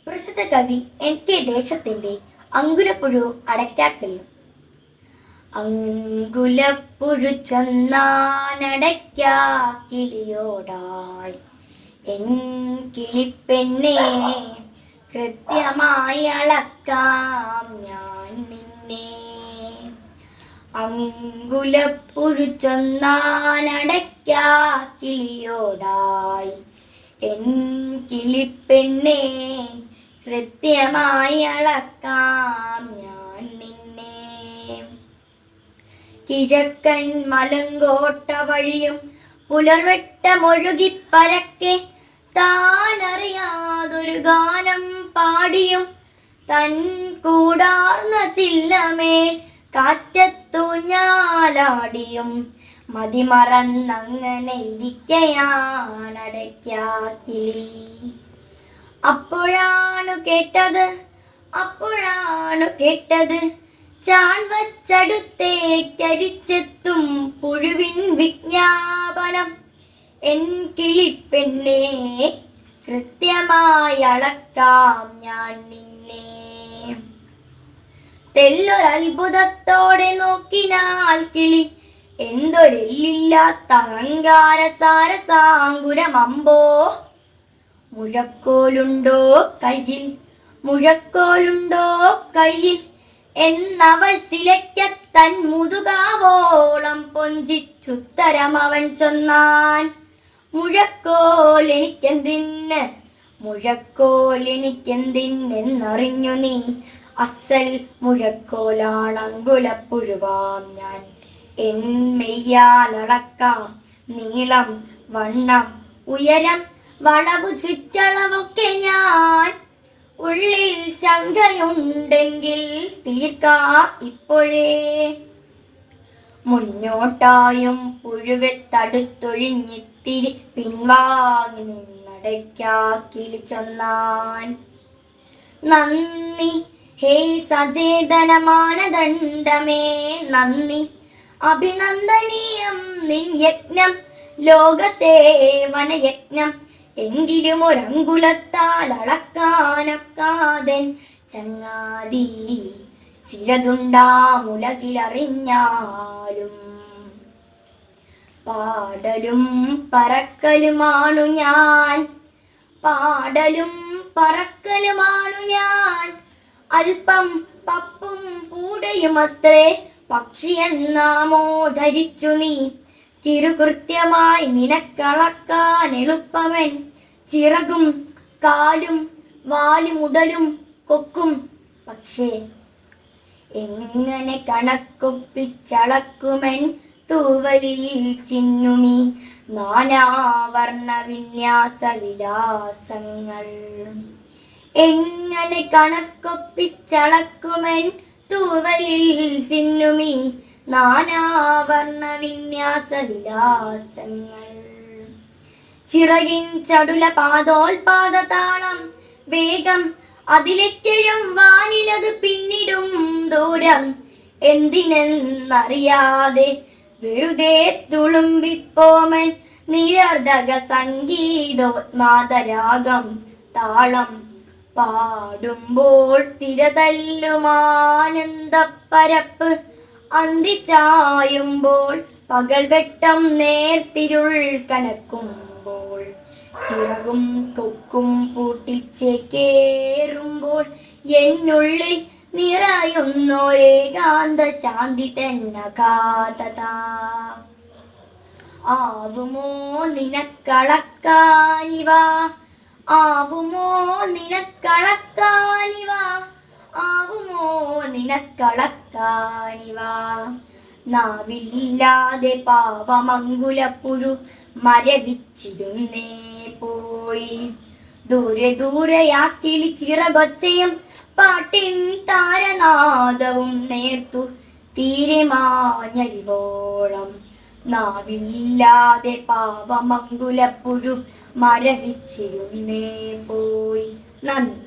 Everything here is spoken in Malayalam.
പ്രസിദ്ധ കവി NK ദേശത്തിന്റെ അങ്കുലപ്പുഴു അടയ്ക്കാക്കിളിയും. അങ്കുലപ്പുഴു ചെന്നാനടയ്ക്കാക്കിളിയോടായി എൻ കിളിപ്പെണ്ണേ, കൃത്യമായി അളക്കാം ഞാൻ നിന്നെ. അങ്കുലപ്പുഴു ചെന്നാനടയ്ക്കാക്കിളിയോടായി എൻ കിളിപ്പെണ്ണേ, കൃത്യമായി അളക്കാം ഞാൻ നിന്നെ. കിഴക്കൻ മലങ്കോട്ട വഴിയും പുലർവെട്ടമൊഴുകിപ്പരക്കെ താനറിയാതൊരു ഗാനം പാടിയും തൻ കൂടാർന്ന ചില്ലമേൽ കാറ്റത്തു ഞാലാടിയും മതിമറന്നങ്ങനെ ഇരിക്കയാണടയ്ക്കാക്കിളി. അപ്പോഴാണു കേട്ടത് ചാൺ വച്ചടുത്തേക്കരിച്ചെത്തും പുഴുവിൻ വിജ്ഞാപനം. എൻ കിളിപ്പെണ്ണേ, കൃത്യമായി അളക്കാം ഞാൻ നിന്നെ. തെല്ലൊരത്ഭുതത്തോടെ നോക്കിനാൽ കിളി എന്തൊരെല്ലില്ലാത്ത അഹങ്കാര സാരസാങ്കുരമമ്പോ. മുഴക്കോലുണ്ടോ കയ്യിൽ എന്നവൾ ചിലയ്ക്കത്തൻ മുതുകാവോളം പൊഞ്ചിച്ചുത്തരമവൻ ചൊന്നാൻ. മുഴക്കോൽ എനിക്കെന്തിനെന്നറിഞ്ഞു നീ, അസൽ മുഴക്കോലാണങ്കുലപ്പുഴുവാം ഞാൻ. എൻ മെയ്യാലളക്കാം നീളം, വണ്ണം, ഉയരം, വളവു ചുറ്റളവൊക്കെ ഞാൻ. ഉള്ളിൽ ശങ്കയുണ്ടെങ്കിൽ തീർക്കാം ഇപ്പോഴേ. മുന്നോട്ടായും പുഴുവെ തടുത്തൊഴിഞ്ഞിത്തിരി പിൻവാങ്ങി നിന്നടയ്ക്കാക്കിളി ചൊന്നാൻ. നന്ദി ഹേ സചേതന മാനദണ്ഡമേ, നന്ദി. അഭിനന്ദനീയം നിൻ യജ്ഞം, ലോകസേവന യജ്ഞം. എങ്കിലും ഒരങ്കുലത്താൽ അളക്കാനൊക്കാതൻ ചങ്ങാതി ചിലതുണ്ടാമുലകിലറിഞ്ഞാലും. പാടലും പറക്കലുമാണു ഞാൻ, അല്പം പപ്പും പൂടയുമത്രേ പക്ഷിയെന്നാമോ ധരിച്ചു നീ. കിറുകൃത്യമായി നിനക്കളക്കാൻ എളുപ്പവൻ ചിറകും കാലും വാലുമുടലും കൊക്കും. പക്ഷേ എങ്ങനെ കണക്കൊപ്പിച്ചളക്കുമെൻ തൂവലിൽ ചിന്നുമീ നാനാവർണ്ണ വിന്യാസ വിലാസങ്ങൾ. എങ്ങനെ കണക്കൊപ്പിച്ചളക്കുമെൻ തൂവലിൽ ചിന്നുമീ നാനാവർണ്ണ വിന്യാസ വിലാസങ്ങൾ. ചിറകിൻ ചടുല പാദോൽപാദ താളം വേഗം, അതിലെറ്റഴും വാനിലത് പിന്നിടും ദൂരം. എന്തിനെന്നറിയാതെ വെറുതെ തുളുമ്പിപ്പോമൻ നിരർദ്ധക സംഗീതോന്മാദരാഗം താളം. പാടുമ്പോൾ തിരതല്ലുമാനന്ദപ്പരപ്പ്, അന്തിച്ചായുമ്പോൾ പകൽ വെട്ടം നേർത്തിരുൾ കനക്കുമ്പോൾ. ചിറകും കൊക്കും പൂട്ടിച്ചേക്കേറുമ്പോൾ എന്നുള്ളിൽ നിറയുന്നൊരേകാന്ത ശാന്തി തന്നഗാധത. ആവുമോ നിനക്കളക്കാനിവ, ആവുമോ നിനക്കളക്കാനിവ. നാവില്ലാതെ പാവമങ്കുലപ്പുഴു മരവിച്ചിരുന്നേ പോയി. ദൂരെയാക്കിളി ചിറകൊച്ചയും പാട്ടിൻ താരനാദവും നേർത്തു തീരെ മാഞ്ഞരിവോളം. നാവില്ലാതെ പാവമങ്കുലപ്പുഴു മരവിച്ചിരുന്നേ പോയി. നന്ദി.